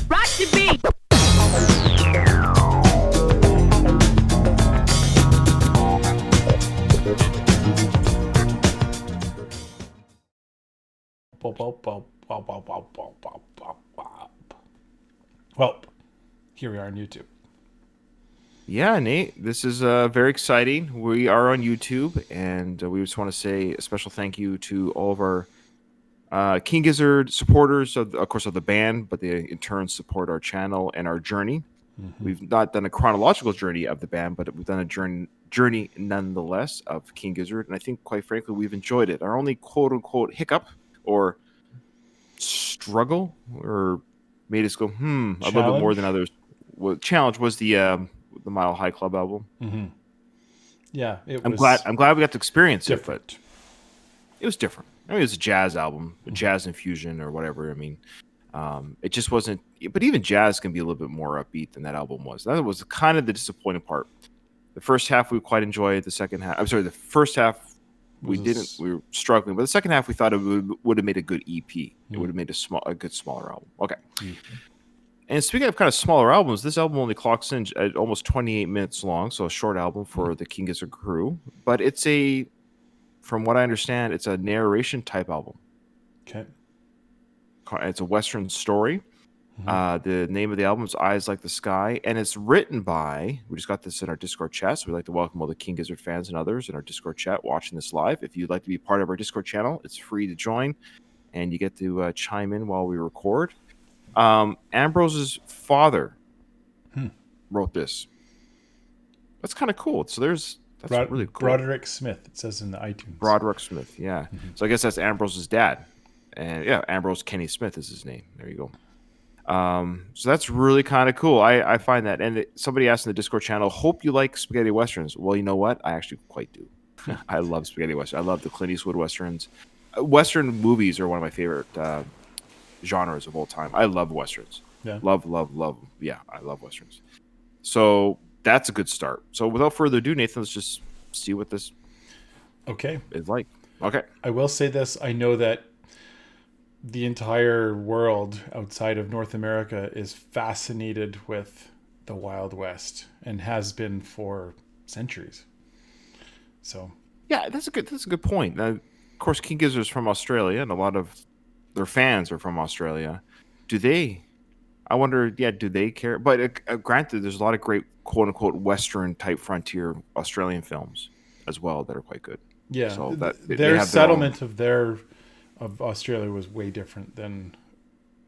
Rock the beat. Well, here we are on YouTube. Yeah, Nate, this is very exciting. We are on YouTube, and we just want to say a special thank you to all of our King Gizzard supporters, of course, of the band, but they in turn support our channel and our journey. Mm-hmm. We've not done a chronological journey of the band, but we've done a journey nonetheless of King Gizzard, and I think, quite frankly, we've enjoyed it. Our only quote-unquote hiccup or struggle or made us go, a little bit more than others. Challenge was the Mile High Club album. Mm-hmm. Yeah, I'm glad we got to experience different. it, but it was different. I mean, it was a jazz album, a jazz infusion or whatever. I mean, it just wasn't. But even jazz can be a little bit more upbeat than that album was. That was kind of the disappointing part. The first half we quite enjoyed. The second half, I'm sorry, the first half we didn't. We were struggling, but the second half we thought it would have made a good EP. It would have made a good smaller album. Okay. Mm-hmm. And speaking of kind of smaller albums, this album only clocks in at almost 28 minutes long, so a short album for the King Gizzard crew. But it's from what I understand, it's a narration type album. Okay. It's a Western story. Mm-hmm. The name of the album is Eyes Like the Sky, and it's written by, we just got this in our Discord chat, so we'd like to welcome all the King Gizzard fans and others in our Discord chat watching this live. If you'd like to be part of our Discord channel, it's free to join, and you get to chime in while we record. Ambrose's father wrote this. That's kind of cool. So that's really cool. Broderick Smith, it says in the iTunes. Broderick Smith, yeah. Mm-hmm. So I guess that's Ambrose's dad. And yeah, Ambrose Kenny Smith is his name. There you go. So that's really kind of cool. I find that. And somebody asked in the Discord channel, hope you like spaghetti westerns. Well, you know what? I actually quite do. I love spaghetti westerns. I love the Clint Eastwood westerns. Western movies are one of my favorite genres of all time. I love westerns. Yeah. Love. Yeah, I love westerns. So that's a good start. So without further ado, Nathan, let's just see what this is like. Okay. I will say this. I know that the entire world outside of North America is fascinated with the Wild West and has been for centuries. So yeah, that's a good point. Of course, King Gizzard is from Australia, and a lot of their fans are from Australia. Do they care? But granted, there's a lot of great quote-unquote Western type frontier Australian films as well that are quite good. Yeah, so their settlement of Australia was way different than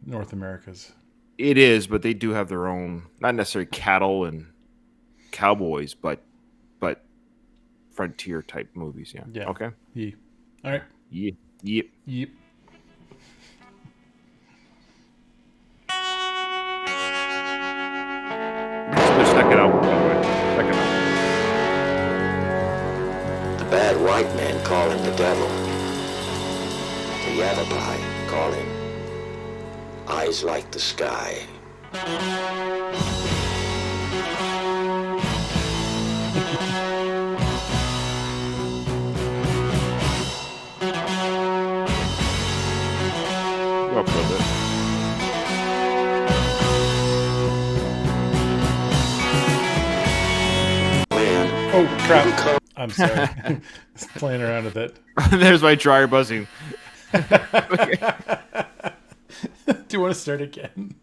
North America's. It is, but they do have their own, not necessarily cattle and cowboys, but frontier type movies. Yeah. Yeah. Okay. Yeah. All right. Yep. Second album, by the way. Second album. The bad white man call him the devil. The Yavapai call him Eyes Like the Sky. Go up a little bit. Oh, crap. I'm sorry. Just playing around with it. There's my dryer buzzing. Do you want to start again?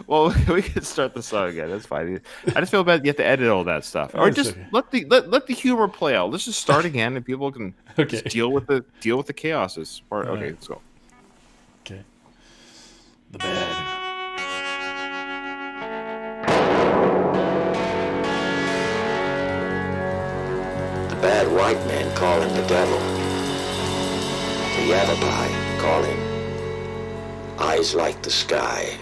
Well, we can start the song again. That's fine. I just feel bad you have to edit all that stuff. Or just let the humor play out. Let's just start again and people can just deal with the chaos. Okay, let's go. Okay. The bad. Bad white man call him the devil. The Yavapai call him Eyes Like the Sky.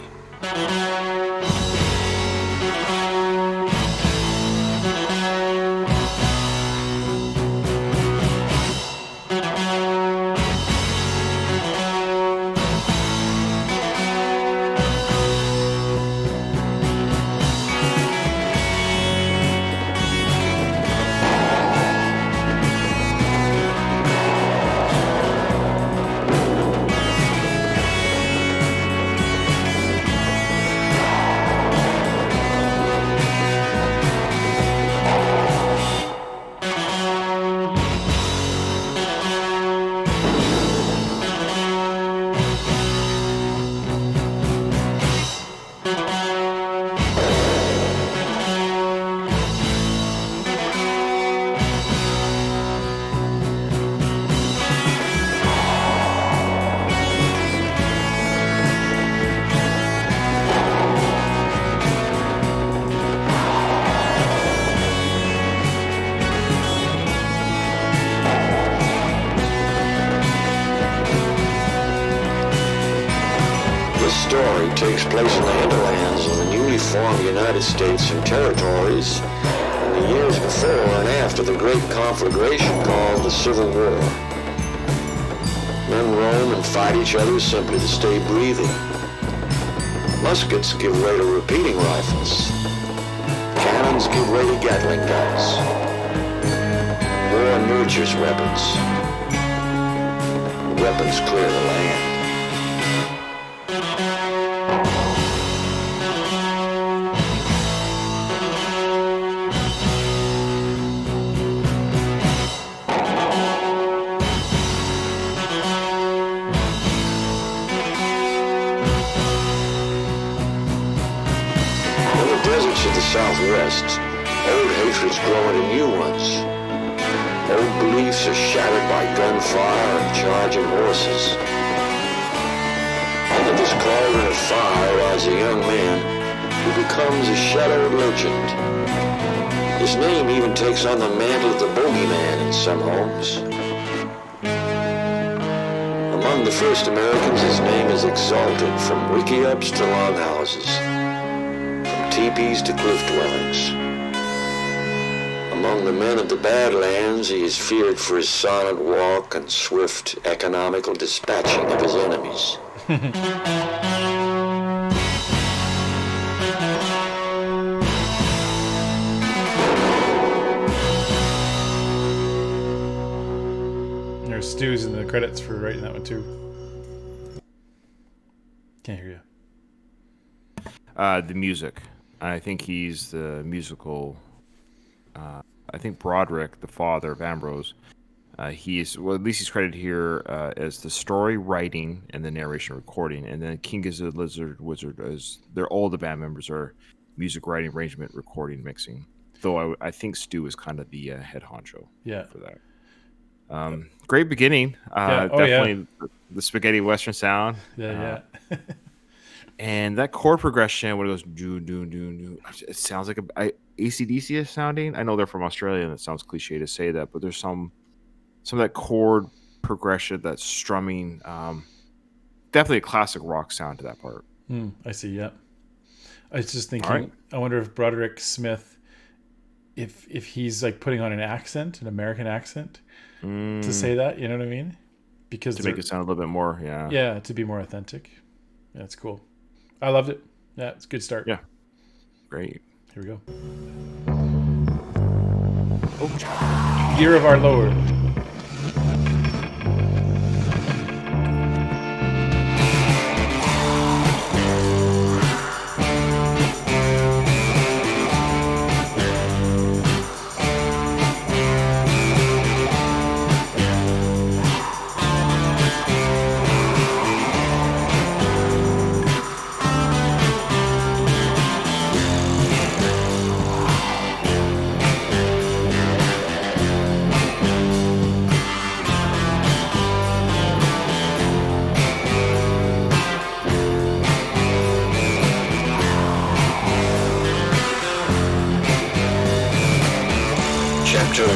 story takes place in the hinterlands of the newly formed United States and Territories in the years before and after the great conflagration called the Civil War. Men roam and fight each other simply to stay breathing. Muskets give way to repeating rifles. Cannons give way to Gatling guns. War nurtures weapons. Weapons clear the land. In the deserts of the Southwest, old hatreds grow into new ones. Old beliefs are shattered by gunfire and charging horses. Into this cauldron of fire rides a young man who becomes a shadowed legend. His name even takes on the mantle of the bogeyman in some homes. Among the first Americans, his name is exalted from wickiups to longhouses, from teepees to cliff dwellings. Among the men of the Badlands, he is feared for his silent walk and swift, economical dispatching of his enemies. There's Stu's in the credits for writing that one too. Can't hear you. The music. I think he's the musical. I think Broderick, the father of Ambrose, he's at least he's credited here as the story writing and the narration recording, and then King Gizzard, Lizard, Wizard, as all the band members are music writing, arrangement, recording, mixing. Though I think Stu is kind of the head honcho for that. Great beginning. Definitely the spaghetti western sound. Yeah. And that chord progression, when it goes do do do do, it sounds like AC/DC is sounding. I know they're from Australia, and it sounds cliche to say that, but there's some of that chord progression, that strumming. Definitely a classic rock sound to that part. I see. Yeah. I was just thinking. I wonder if Broderick Smith, if he's like putting on an accent, an American accent, to say that. You know what I mean? Because to make it sound a little bit more, yeah, to be more authentic. Yeah, that's cool. I loved it. Yeah, it's a good start. Yeah, great. Here we go. Year of Our Lord. Chapter 1.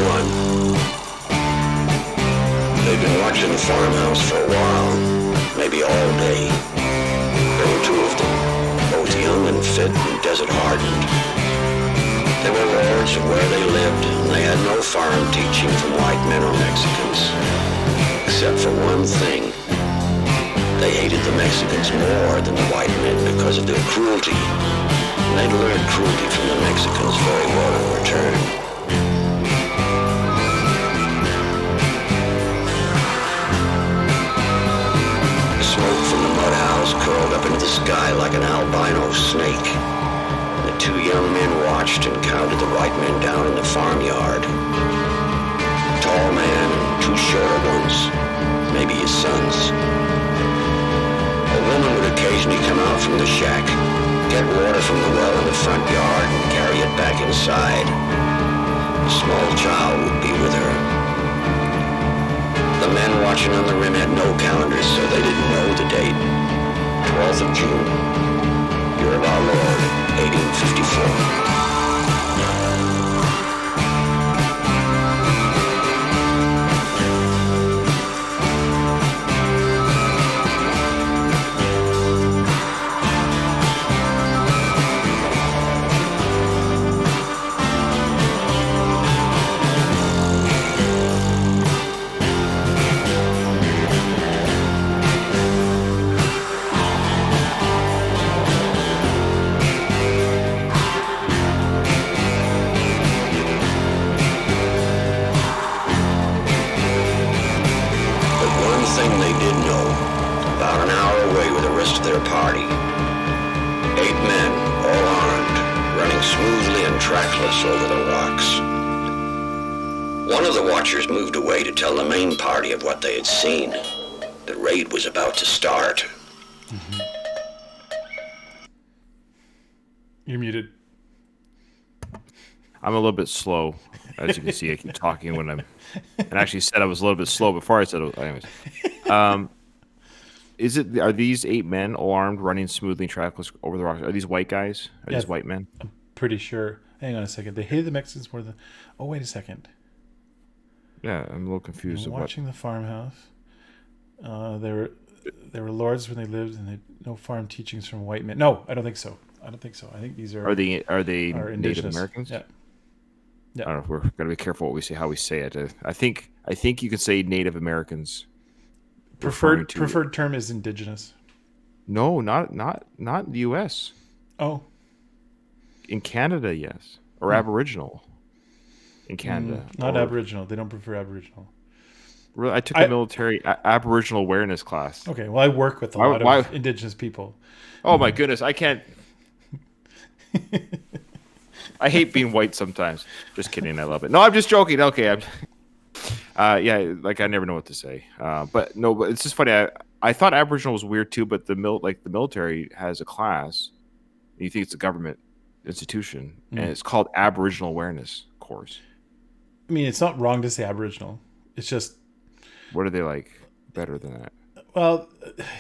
They'd been watching the farmhouse for a while, maybe all day. There were two of them, both young and fit and desert-hardened. They were lords of where they lived, and they had no foreign teaching from white men or Mexicans. Except for one thing. They hated the Mexicans more than the white men because of their cruelty. And they'd learned cruelty from the Mexicans very well in return. Smoke from the mud house curled up into the sky like an albino snake. The two young men watched and counted the white men down in the farmyard. A tall man and two shorter ones, maybe his sons. A woman would occasionally come out from the shack, get water from the well in the front yard and carry it back inside. A small child would be with her. The men watching on the rim had no calendars, so they didn't know the date. 12th of June, year of our Lord, 1854. their party. 8 men, all armed, running smoothly and trackless over the rocks. One of the watchers moved away to tell the main party of what they had seen. The raid was about to start. Mm-hmm. You're muted. I'm a little bit slow, as you can see. I keep talking when I'm, and I actually said I was a little bit slow before I said it. Anyways, are these 8 men all armed, running smoothly, trackless over the rocks? Are these white guys? Are these white men? I'm pretty sure. Hang on a second. They hated the Mexicans more than. Oh, wait a second. Yeah, I'm a little confused. Watching the farmhouse. They were lords when they lived, and they no farm teachings from white men. No, I don't think so. I think these are. Are they indigenous. Native Americans? Yeah. I don't know. We're gotta be careful what we say, how we say it. I think you can say Native Americans. Preferred term is indigenous. No, not in the U.S. Oh. In Canada, yes, or Aboriginal. In Canada, not Aboriginal. They don't prefer Aboriginal. Really, I took a military Aboriginal awareness class. Okay, well, I work with a lot of indigenous people. Oh my goodness, I can't. I hate being white sometimes. Just kidding, I love it. No, I'm just joking. Okay, yeah, like I never know what to say. But it's just funny. I thought Aboriginal was weird too, but the military has a class. And you think it's a government institution, and it's called Aboriginal Awareness Course. I mean, it's not wrong to say Aboriginal. It's just. What are they like better than that? Well,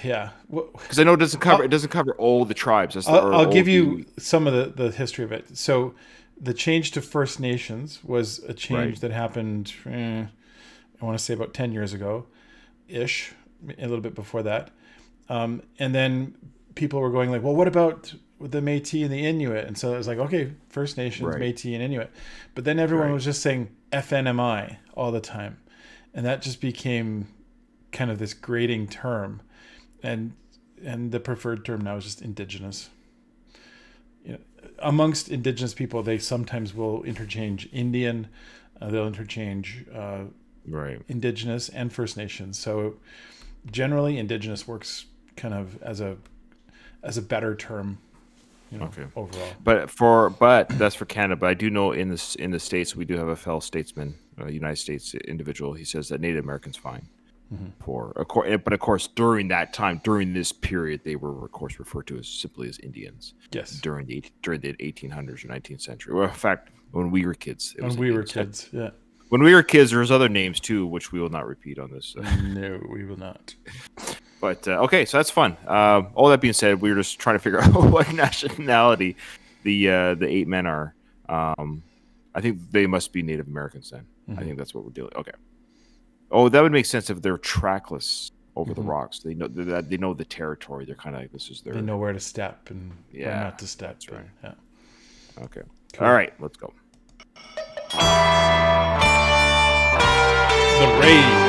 yeah. Because I know it doesn't cover all the tribes. I'll give you some of the history of it. So the change to First Nations was a change that happened, I want to say about 10 years ago-ish, a little bit before that. And then people were going like, well, what about the Métis and the Inuit? And so it was like, okay, First Nations, Métis and Inuit. But then everyone was just saying FNMI all the time. And that just became kind of this grading term. And the preferred term now is just indigenous. You know, amongst indigenous people, they sometimes will interchange Indian, they'll interchange indigenous and First Nations. So generally, indigenous works kind of as a better term, overall. But that's for Canada. But I do know in the States we do have a fellow statesman, a United States individual. He says that Native Americans fine. But of course, during that time, during this period, they were of course referred to as simply as Indians. Yes. During the 1800s or 19th century. Well, in fact, when we were kids, When we were kids, there was other names too, which we will not repeat on this. No, we will not. But okay, so that's fun. All that being said, we were just trying to figure out what nationality the 8 men are. I think they must be Native Americans then. I think that's what we're dealing. Okay. Oh, that would make sense if they're trackless over the rocks. They know that they know the territory. They're kind of like this is their. They know where to step and where not to step. That's right. Yeah. Okay. Cool. All right. Let's go. The raid.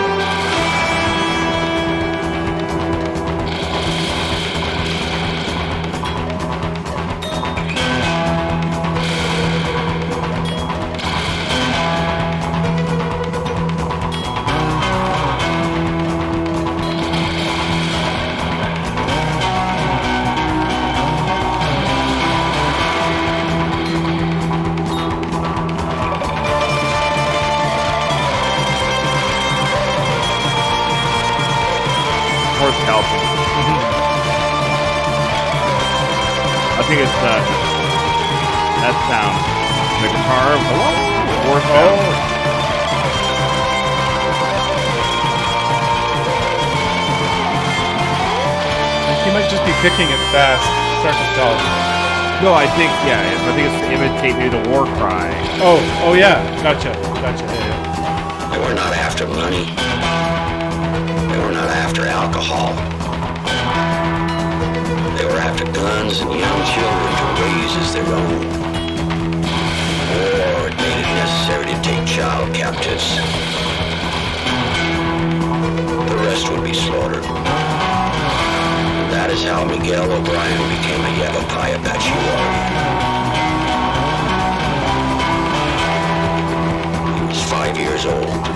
I think it's that sound, the guitar. He might just be picking it fast. Start to tell. No, I think it's to imitate maybe the war cry. Oh yeah, gotcha. Yeah. They were not after money. They were not after alcohol. They were after guns and young children to raise as their own. War had made it necessary to take child captives. The rest would be slaughtered. And that is how Miguel O'Brien became a Yavapai Apache warrior. He was 5 years old.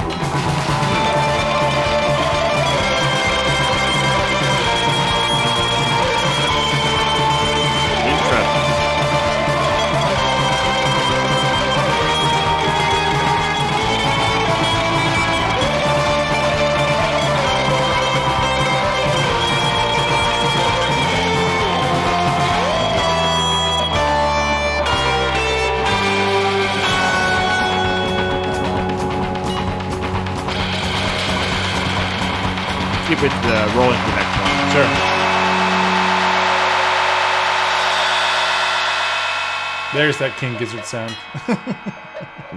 keep it rolling for the next one. Sure. There's that King Gizzard sound.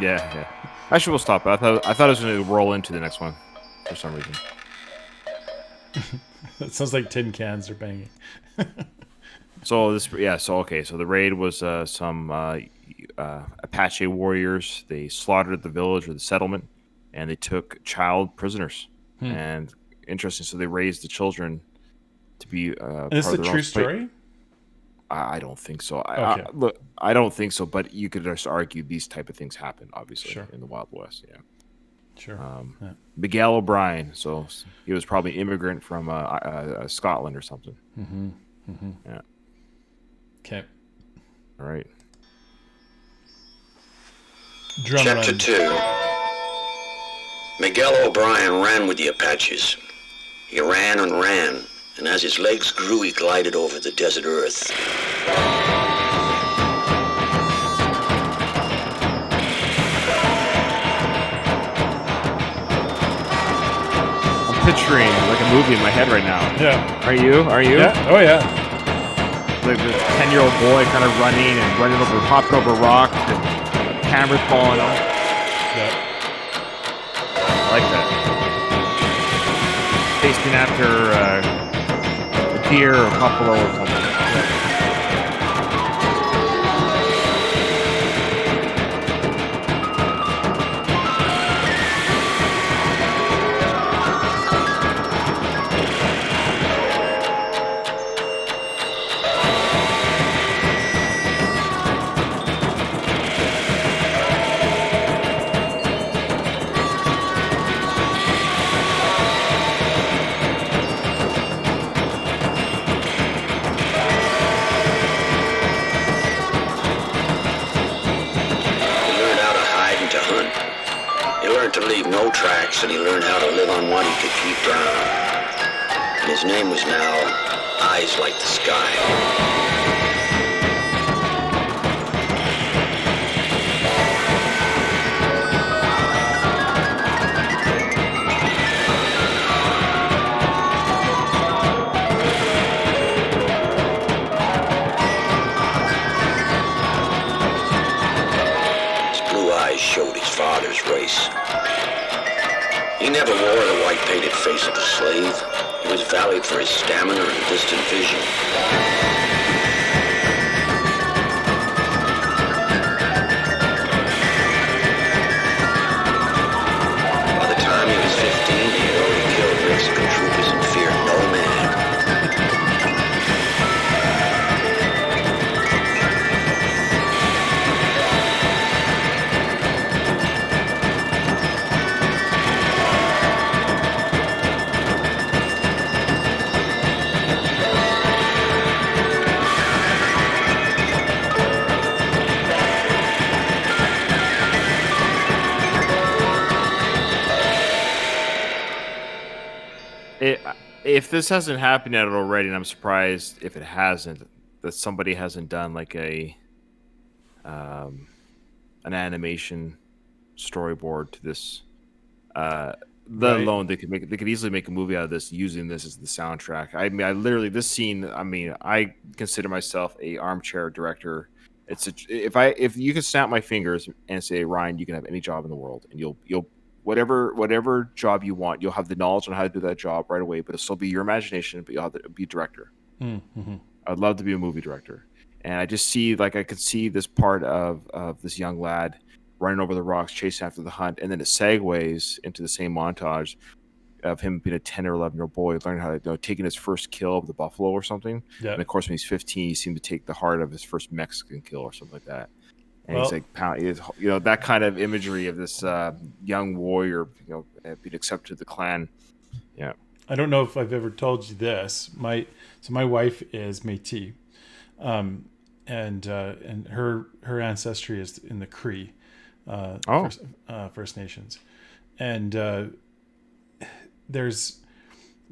Yeah. Actually, we'll stop. I thought it was going to roll into the next one for some reason. That sounds like tin cans are banging. So the raid was some Apache warriors. They slaughtered the village or the settlement, and they took child prisoners. And interesting, so they raised the children to be. Is this a true story? I don't think so. Okay. I don't think so. But you could just argue these type of things happen, obviously, Sure. in the Wild West. Yeah. Sure. Yeah. Miguel O'Brien. So he was probably an immigrant from Scotland or something. Yeah. Okay. All right. Drum Chapter run. 2. Miguel O'Brien ran with the Apaches. He ran and ran, and as his legs grew, he glided over the desert earth. I'm picturing like a movie in my head right now. Yeah. Are you? Yeah. Oh, yeah. Like this 10-year-old boy kind of hopping over rocks, and cameras falling off. Yeah. I like that. Chasing after a deer or buffalo or something. No tracks, and he learned how to live on what he could keep down. And his name was now Eyes Like the Sky. Showed his father's race. He never wore the white-painted face of a slave. He was valued for his stamina and distant vision. By the time he was 15, he had already killed Mexican troopers and feared no man. If this hasn't happened yet already, and I'm surprised if it hasn't, that somebody hasn't done like an animation storyboard to this. Let alone they could easily make a movie out of this using this as the soundtrack. I mean, this scene. I mean, I consider myself a armchair director. If you can snap my fingers and say, Ryan, you can have any job in the world, and you'll whatever job you want, you'll have the knowledge on how to do that job right away, but it'll still be your imagination, but you'll have to be a director. Mm-hmm. I'd love to be a movie director. And I just see, I could see this part of this young lad running over the rocks, chasing after the hunt, and then it segues into the same montage of him being a 10 or 11-year-old boy, learning how to, taking his first kill of the buffalo or something. Yeah. And of course, when he's 15, he seemed to take the heart of his first Mexican kill or something like that. And he's like, that kind of imagery of this young warrior, being accepted to the clan. Yeah. I don't know if I've ever told you this. My wife is Métis, and her ancestry is in the Cree, First Nations, and there's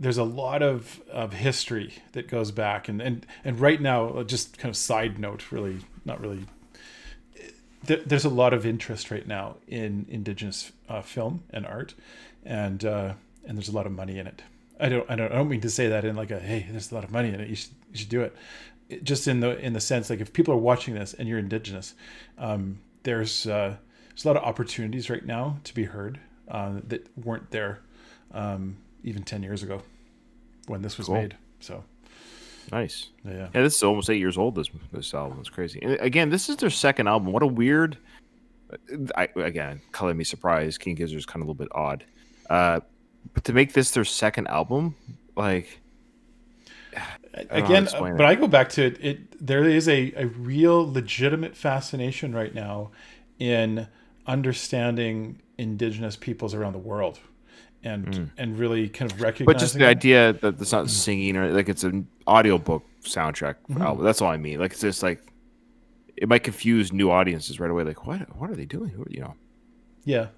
a lot of history that goes back, and right now, just kind of side note, really not really. There's a lot of interest right now in Indigenous film and art, and there's a lot of money in it. I don't mean to say that in like a, hey, there's a lot of money in it, you should do it. Just in the sense, like, if people are watching this and you're Indigenous, there's a lot of opportunities right now to be heard that weren't there even 10 years ago when this was made. So nice. Yeah, this is almost 8 years old. This album is crazy. And again, this is their second album. What a weird. Again, color me surprised. King Gizzard is kind of a little bit odd, but to make this their second album, like. Again, but I go back to it. There is a real legitimate fascination right now in understanding Indigenous peoples around the world, and really kind of recognizing. But just the idea that it's not singing, or like it's an audiobook soundtrack album. That's all I mean. Like, it's just like it might confuse new audiences right away. Like, what are they doing? Yeah,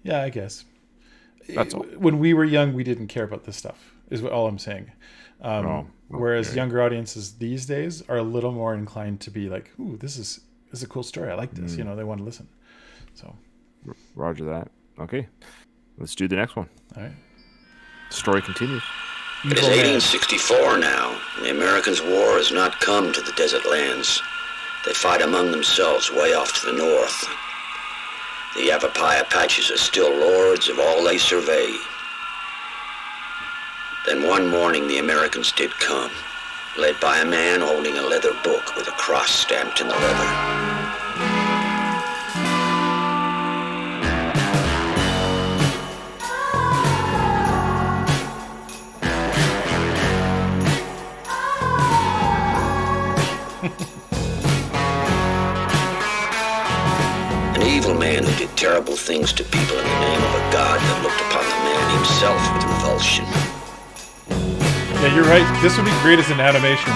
I guess. That's all. When we were young, we didn't care about this stuff. Is what all I'm saying. Whereas younger audiences these days are a little more inclined to be like, "Ooh, this is a cool story. I like this." They want to listen. So, Roger that. Okay, let's do the next one. All right. Story continues. It is 1864 now, and the Americans' war has not come to the desert lands. They fight among themselves way off to the north. The Yavapai Apaches are still lords of all they survey. Then one morning the Americans did come, led by a man holding a leather book with a cross stamped in the leather. An evil man who did terrible things to people in the name of a god that looked upon the man himself with revulsion. Yeah, you're right. This would be great as an animation.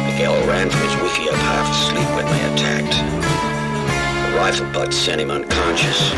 Miguel ran from his wiki up half asleep when they attacked. The rifle butt sent him unconscious.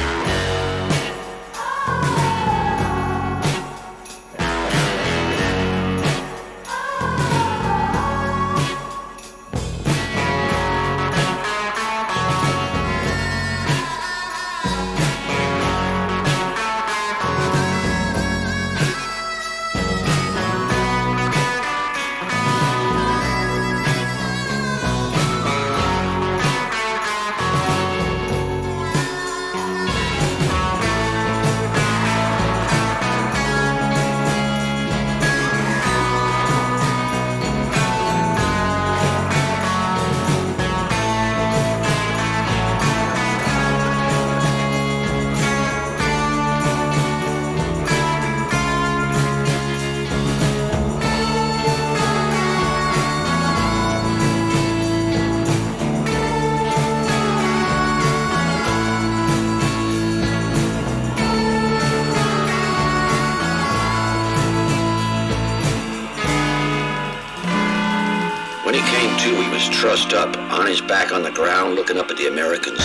When he came to, he was trussed up, on his back on the ground, looking up at the Americans.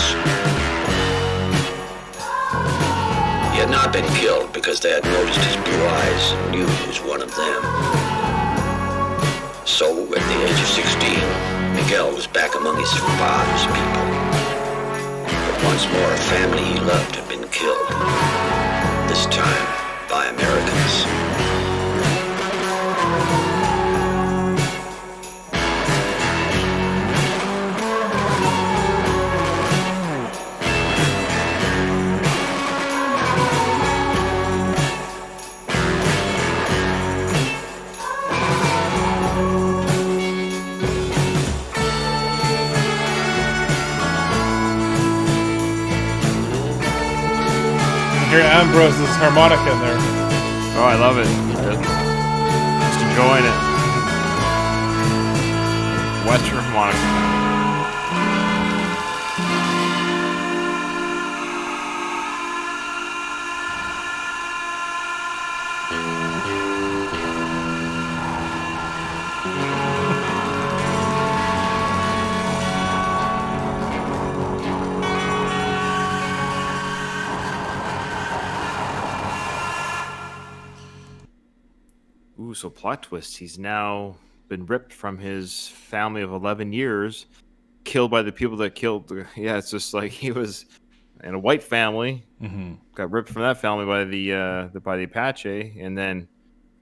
He had not been killed because they had noticed his blue eyes and knew he was one of them. So, at the age of 16, Miguel was back among his father's people. But once more, a family he loved had been killed. This time, by Americans. Hear Ambrose's harmonica in there. Oh, I love it. Just enjoying it. Western harmonica. Ooh, so plot twist. He's now been ripped from his family of 11 years, killed by the people that killed. Yeah, it's just like he was in a white family, got ripped from that family by the Apache, and then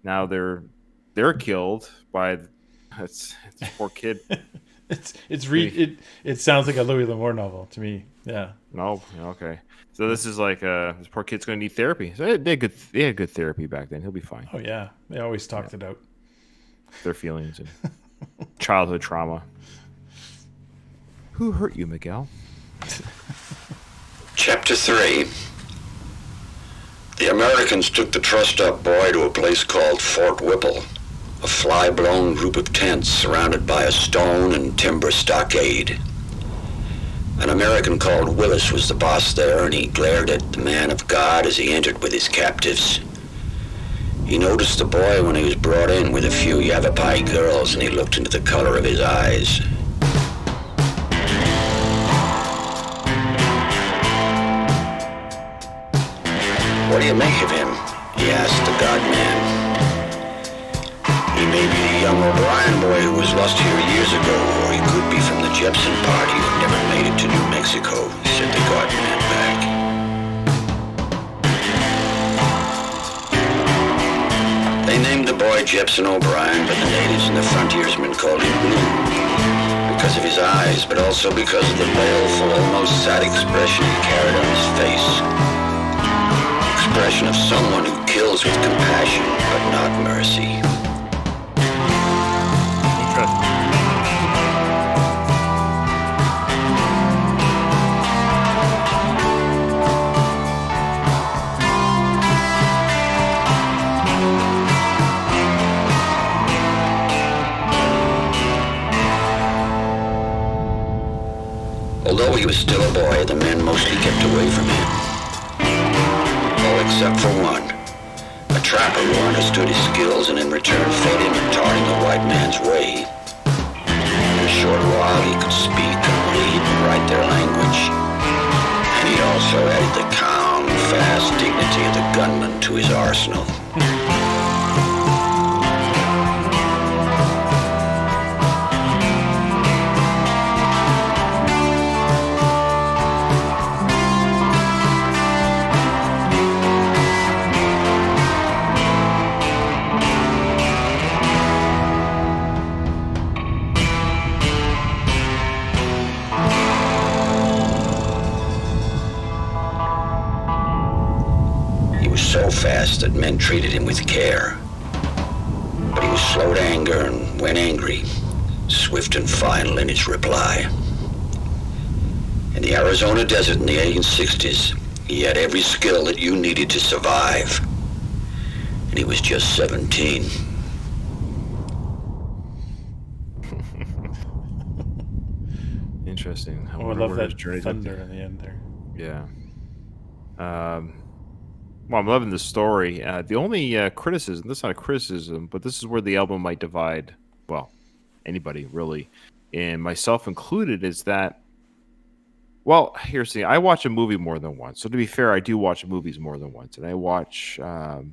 now they're killed by it's poor kid. It sounds like a Louis L'Amour novel to me. Yeah. No, okay. So this is like this poor kid's going to need therapy. So they had good therapy back then. He'll be fine. Oh yeah, they always talked it out. Their feelings and childhood trauma. Who hurt you, Miguel? Chapter 3. The Americans took the trussed-up boy to a place called Fort Whipple, a fly-blown group of tents surrounded by a stone and timber stockade. An American called Willis was the boss there, and he glared at the man of God as he entered with his captives. He noticed the boy when he was brought in with a few Yavapai girls, and he looked into the color of his eyes. What do you make of him? He asked the God-man. He may be the young O'Brien boy who was lost here years ago, or he could be from the Jepson party who never made it to New Mexico, said the God-man back. They named the boy Jepson O'Brien, but the natives and the frontiersmen called him Blue, because of his eyes, but also because of the baleful, almost sad expression he carried on his face. Expression of someone who kills with compassion, but not mercy. Although he was still a boy, the men mostly kept away from him. All except for one, a trapper who understood his skills and in return fed him and taught him the white man's way. In a short while he could speak and read and write their language. And he also added the calm, fast dignity of the gunman to his arsenal. So fast that men treated him with care. But he was slow to anger, and when angry, swift and final in his reply. In the Arizona desert in the 1860s, he had every skill that you needed to survive. And he was just 17. Interesting. I love that thunder in the end there. Yeah. Well, I'm loving the story. The only criticism, this is not a criticism, but this is where the album might divide, well, anybody really, and myself included, is that, well, here's the thing. I watch a movie more than once. So to be fair, I do watch movies more than once. And I watch, but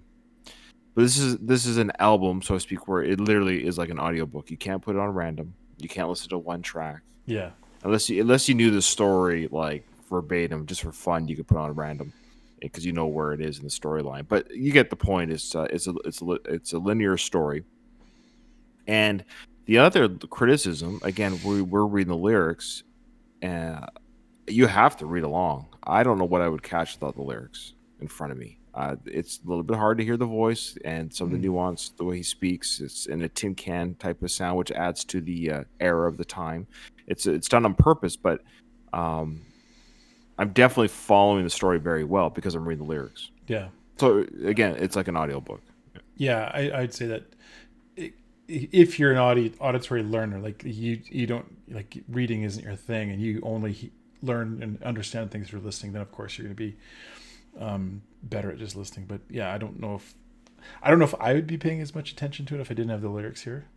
this is an album, so to speak, where it literally is like an audiobook. You can't put it on random. You can't listen to one track. Yeah. Unless you knew the story, like, verbatim, just for fun, you could put on random, because you know where it is in the storyline. But you get the point. It's a linear story. And the other criticism, again, we're reading the lyrics, and you have to read along. I don't know what I would catch without the lyrics in front of me. It's a little bit hard to hear the voice and some of the nuance, the way he speaks. It's in a tin can type of sound, which adds to the era of the time. It's done on purpose, but I'm definitely following the story very well because I'm reading the lyrics. Yeah. So again, it's like an audiobook. Yeah, I'd say that if you're an auditory learner, like you don't, like, reading isn't your thing, and you only learn and understand things through listening, then of course you're going to be better at just listening. But yeah, I don't know if I would be paying as much attention to it if I didn't have the lyrics here.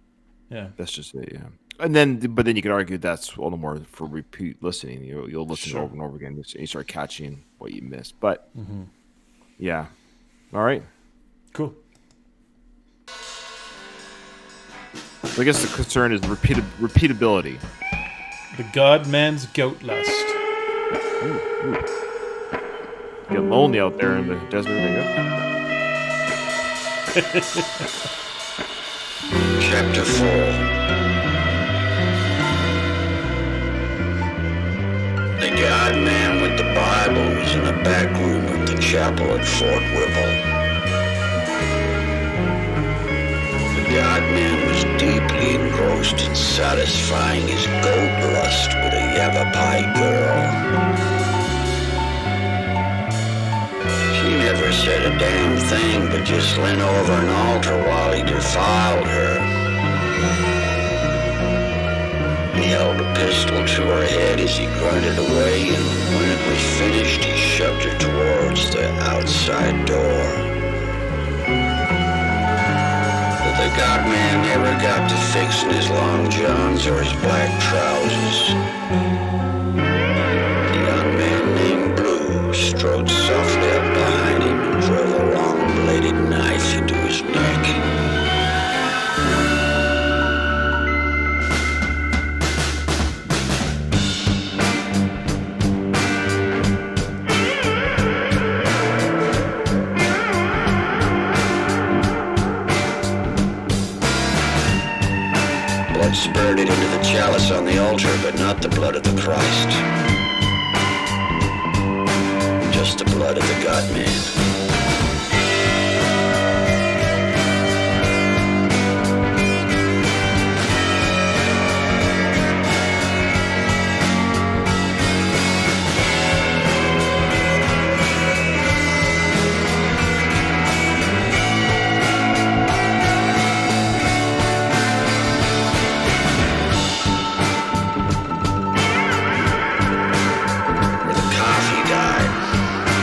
Yeah, that's just it. Yeah. But then you could argue that's all the more for repeat listening. You'll listen over and over again, and you start catching what you missed. But yeah, all right, cool. So I guess the concern is repeatability. The God-man's goat lust. Get lonely out there in the desert. Chapter 4. The God-man with the Bible was in the back room of the chapel at Fort Whipple. The God-man was deeply engrossed in satisfying his goat lust with a Yavapai girl. She never said a damn thing, but just leaned over an altar while he defiled her. He held a pistol to her head as he grunted away, and when it was finished, he shoved her towards the outside door. But the God-man never got to fixing his long johns or his black trousers. A young man named Blue strode softly up behind him and drove a long-bladed knife into his neck. Blood spurted into the chalice on the altar, but not the blood of the Christ. Just the blood of the God-man. Where the coffee died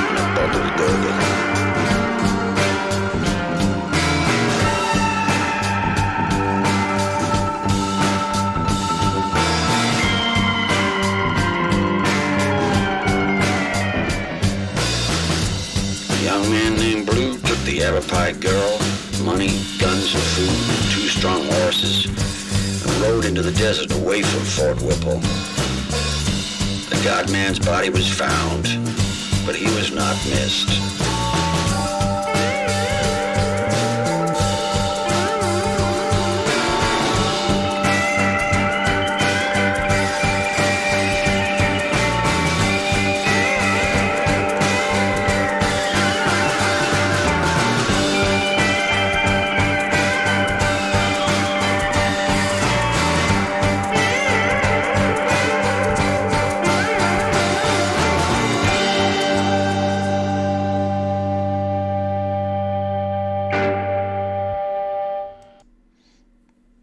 in a bubble gurgle. A young man named Blue took the Yavapai girl, money, guns, and food, and 2 strong horses, and rode into the desert away from Fort Whipple. The God-man's body was found, but he was not missed.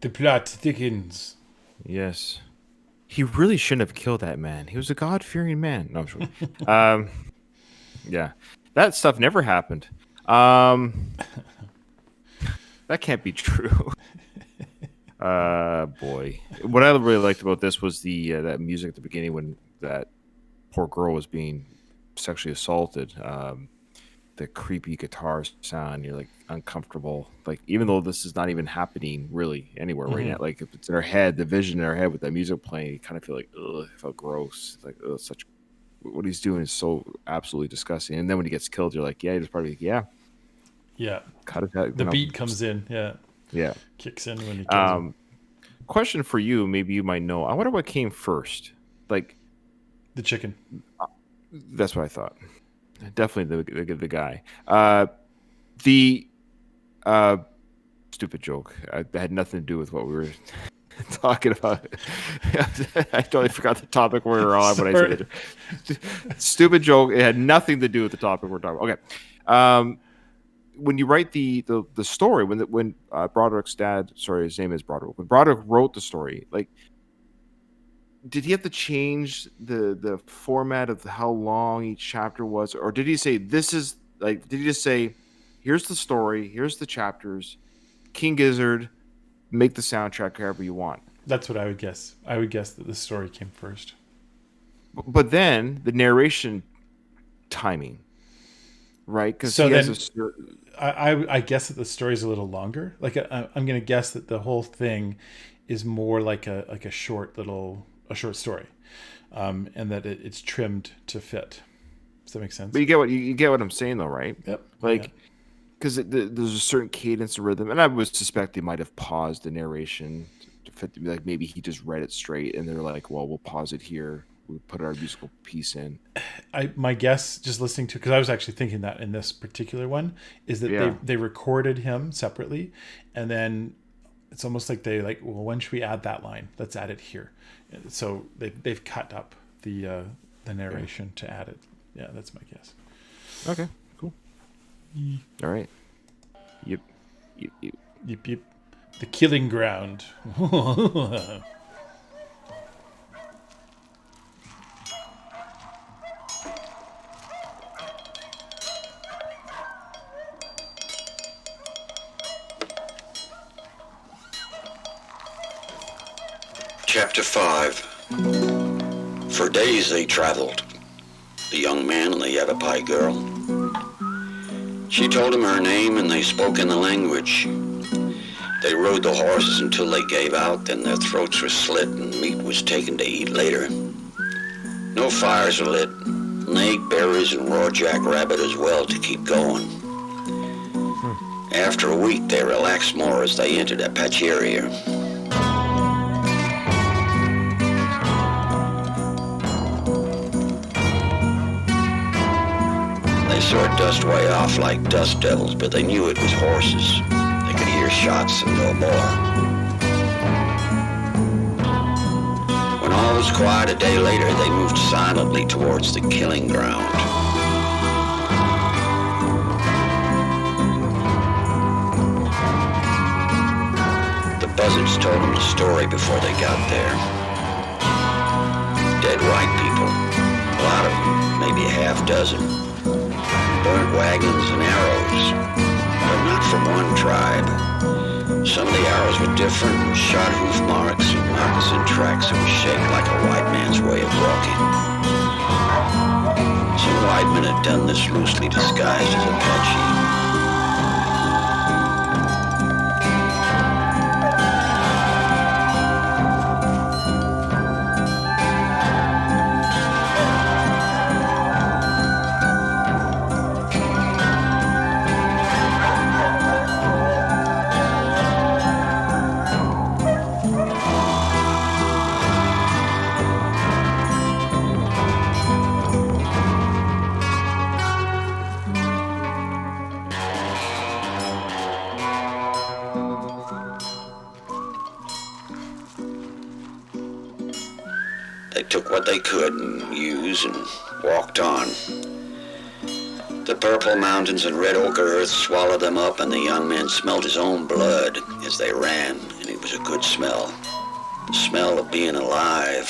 The plot thickens. Yes. He really shouldn't have killed that man. He was a God-fearing man. No, I'm sure. Yeah. That stuff never happened. That can't be true. Boy. What I really liked about this was the that music at the beginning when that poor girl was being sexually assaulted. The creepy guitar sound, you're like uncomfortable. Like even though this is not even happening really anywhere right now, like if it's in her head, the vision in her head with that music playing, you kind of feel like, ugh, it felt gross. Like, ugh, such what he's doing is so absolutely disgusting. And then when he gets killed, you're like, yeah, he's probably yeah. Cut it out. The beat comes in, Yeah. kicks in when he kills him. Question for you, maybe you might know. I wonder what came first. Like The chicken. that's what I thought. Definitely the guy. The stupid joke. It had nothing to do with what we were talking about. I totally forgot the topic we were on when I said it. Stupid joke. It had nothing to do with the topic we're talking about. Okay. When you write the story, when Broderick's dad, sorry, his name is Broderick. When Broderick wrote the story, like, did he have to change the format of how long each chapter was, or did he say this is like? Did he just say, "Here's the story, here's the chapters, King Gizzard, make the soundtrack however you want"? That's what I would guess. I would guess that the story came first. But then the narration timing. right? Because So he has then- I guess that the story's a little longer. Like I'm going to guess that the whole thing is more like a short story, and that it's trimmed to fit. Does that make sense? but you get what I'm saying though, right? Yep. Like, Yeah. because there's a certain cadence and rhythm, and I would suspect they might have paused the narration to fit. Like maybe he just read it straight, and they're like, "Well, we'll pause it here. We'll put our musical piece in." My guess, just listening to, because I was actually thinking that in this particular one, is that Yeah. they recorded him separately, and then it's almost like well, when should we add that line? Let's add it here. So they've cut up the narration to add it. Yeah, that's my guess. Okay, cool. All right. Yep. Yep, yep. The killing ground. Chapter 5. For days they traveled, the young man and the Yavapai girl. She told him her name and they spoke in the language. They rode the horses until they gave out, then their throats were slit and meat was taken to eat later. No fires were lit, and they ate berries and raw jackrabbit as well to keep going. After a week they relaxed more as they entered Apache area. They saw dust way off like dust devils, but they knew it was horses. They could hear shots and no more. When all was quiet a day later, they moved silently towards the killing ground. The buzzards told them the story before they got there. Dead white people, a lot of them, maybe a half dozen. Burnt wagons and arrows, but not from one tribe. Some of the arrows were different, and shod hoof marks and moccasin tracks that were shaped like a white man's way of walking. Some white men had done this loosely disguised as Apache. They took what they could and use and walked on. The purple mountains and red ochre earth swallowed them up, and the young man smelled his own blood as they ran, and it was a good smell. The smell of being alive.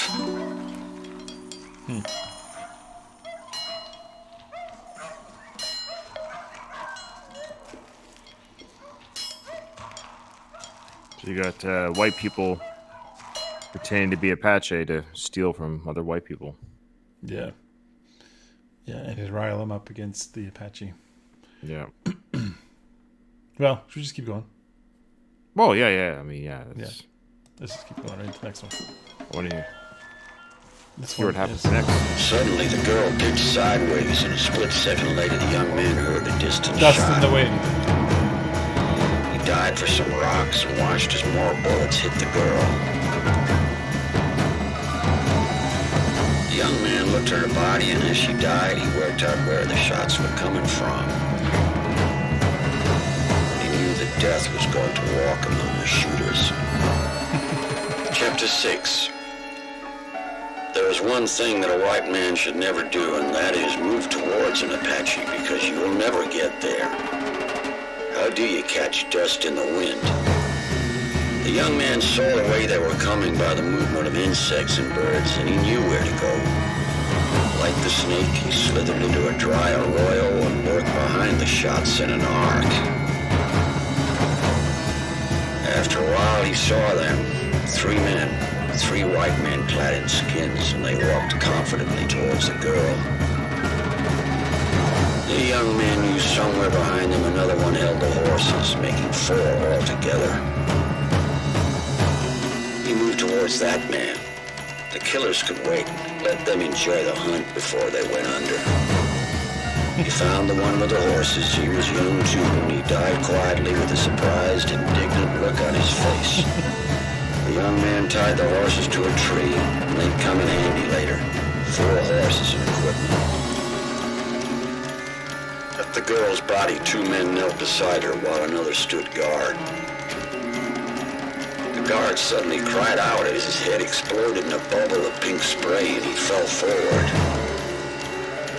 So you got white people pretending to be Apache to steal from other white people. Yeah. Yeah, and to rile them up against the Apache. Yeah. Well, should we just keep going? Well, yeah. I mean, yeah. That's, Let's just keep going right to the next one. I want to hear This what one happens is- next. Suddenly the girl pitched sideways, and a split second later the young man heard a distant Dust shot. in the wind. He dived for some rocks and watched as more bullets hit the girl. The young man looked at her body, and as she died, he worked out where the shots were coming from. He knew that death was going to walk among the shooters. Chapter 6. There is one thing that a white man should never do, and that is move towards an Apache, because you will never get there. How do you catch dust in the wind? The young man saw the way they were coming by the movement of insects and birds, and he knew where to go. Like the snake, he slithered into a dry arroyo and worked behind the shots in an arc. After a while, he saw them, 3 men, 3 white men clad in skins, and they walked confidently towards the girl. The young man knew somewhere behind them another one held the horses, making 4 altogether. He moved towards that man. The killers could wait. Let them enjoy the hunt before they went under. He found the one with the horses. He was young too, and he died quietly with a surprised, indignant look on his face. The young man tied the horses to a tree, and they'd come in handy later. 4 horses and equipment. At the girl's body, 2 men knelt beside her while another stood guard. The guard suddenly cried out as his head exploded in a bubble of pink spray and he fell forward.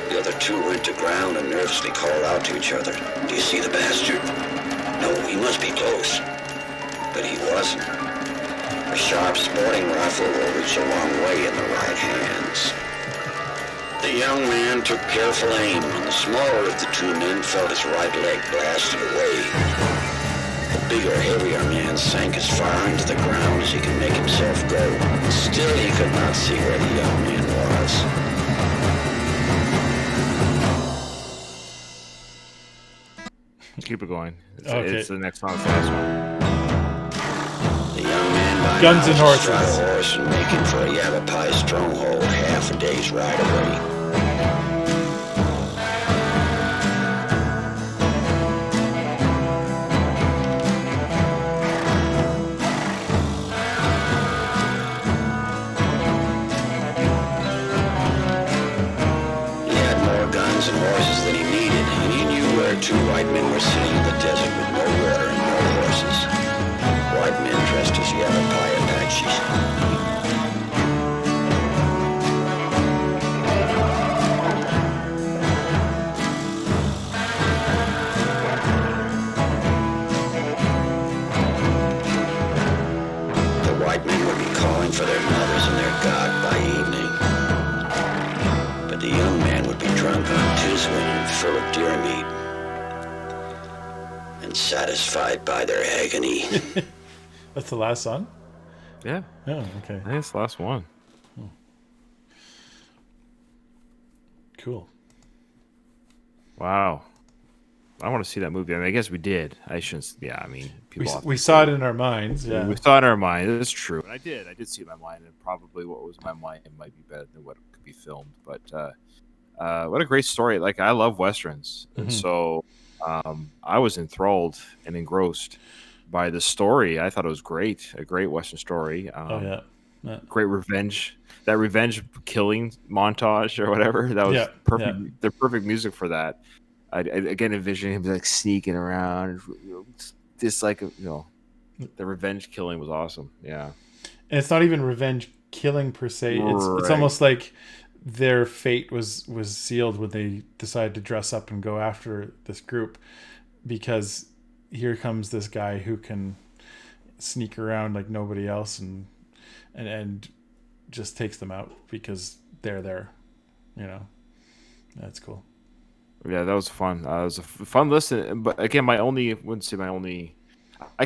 The other 2 went to ground and nervously called out to each other. Do you see the bastard? No, he must be close. But he wasn't. A sharp sporting rifle will reach a long way in the right hands. The young man took careful aim, and the smaller of the 2 men felt his right leg blasted away. The bigger, heavier man sank as far into the ground as he could make himself go. Still, he could not see where the young man was. Keep it going. Okay. It's the next one. It's the last one. The young man by Guns now and was astride horses. a horse and making for a Yavapai stronghold half a day's ride away. He had more guns and horses than he needed, and he knew where 2 white men were sitting in the desert with no water and no horses. White men dressed as Yavapai Apaches. The white men would be calling for their mothers and their god by evening. But the young man would be drunk on tiswin and full of deer meat. And satisfied by their agony. That's the last song? Yeah. Oh, okay. I think it's the last one. Cool. Wow. I want to see that movie. I mean, I guess we did. I shouldn't. Yeah, I mean, We, people. we saw it in our minds. Yeah. We saw it in our mind. It's true. And I did. I did see it in my mind. And probably what was in my mind might be better than what could be filmed. But what a great story. Like, I love Westerns. And so I was enthralled and engrossed by the story. I thought it was great. A great Western story. Oh, yeah. Great revenge. That revenge killing montage or whatever. That was perfect. Yeah. The perfect music for that. I again envision him like sneaking around, just like the revenge killing was awesome. Yeah, And it's not even revenge killing per se. It's Right. almost like their fate was sealed when they decided to dress up and go after this group, because here comes this guy who can sneak around like nobody else and just takes them out because they're there. That's cool. Yeah, that was fun. It was a fun listen. But again, I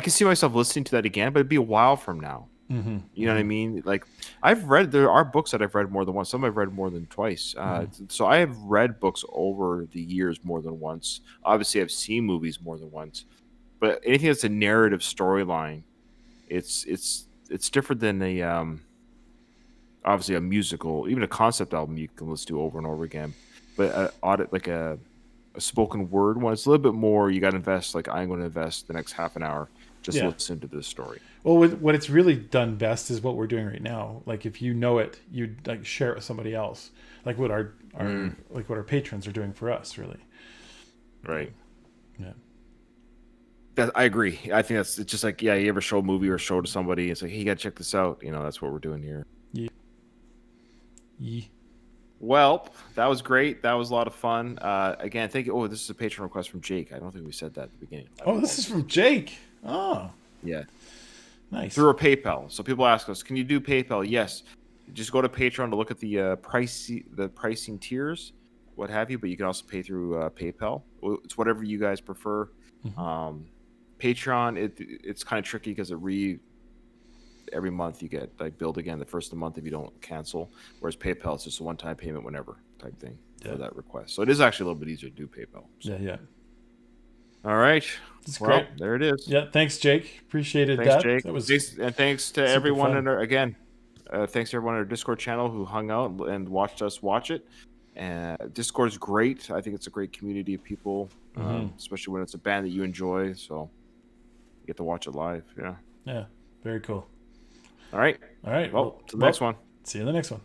can see myself listening to that again, but it'd be a while from now. Mm-hmm. You know what I mean? Like, there are books that I've read more than once. Some I've read more than twice. So I have read books over the years more than once. Obviously, I've seen movies more than once. But anything that's a narrative storyline, it's different than obviously a musical, even a concept album you can listen to over and over again. But a spoken word one, it's a little bit more. You got to invest. Like, I'm going to invest the next half an hour just to listen to this story. Well, what it's really done best is what we're doing right now. Like, if you know it, you'd like share it with somebody else. Like what our like what our patrons are doing for us, really. Right. Yeah. I agree. I think it's just like, you ever show a movie or a show to somebody, it's like, hey, you got to check this out. That's what we're doing here. Yeah. Well, that was great. That was a lot of fun. Again, thank you. Oh, this is a patron request from Jake. I don't think we said that at the beginning. Oh, this is from Jake. Oh, yeah. Nice. Through a PayPal. So people ask us, can you do PayPal? Yes. Just go to Patreon to look at the pricing tiers, what have you. But you can also pay through PayPal. It's whatever you guys prefer. Mm-hmm. Patreon, it's kind of tricky because every month you get like billed again the first of the month if you don't cancel. Whereas PayPal is just a one-time payment whenever type thing for that request. So it is actually a little bit easier to do PayPal. So. Yeah. All right. That's well, great. There it is. Yeah. Thanks, Jake. Appreciated Thanks, that. Jake. That was And thanks to everyone fun. in our thanks to everyone in our Discord channel who hung out and watched us watch it. Discord's great. I think it's a great community of people, especially when it's a band that you enjoy. So you get to watch it live. Yeah. Yeah. Very cool. All right. All right. Well, to the next one. See you in the next one.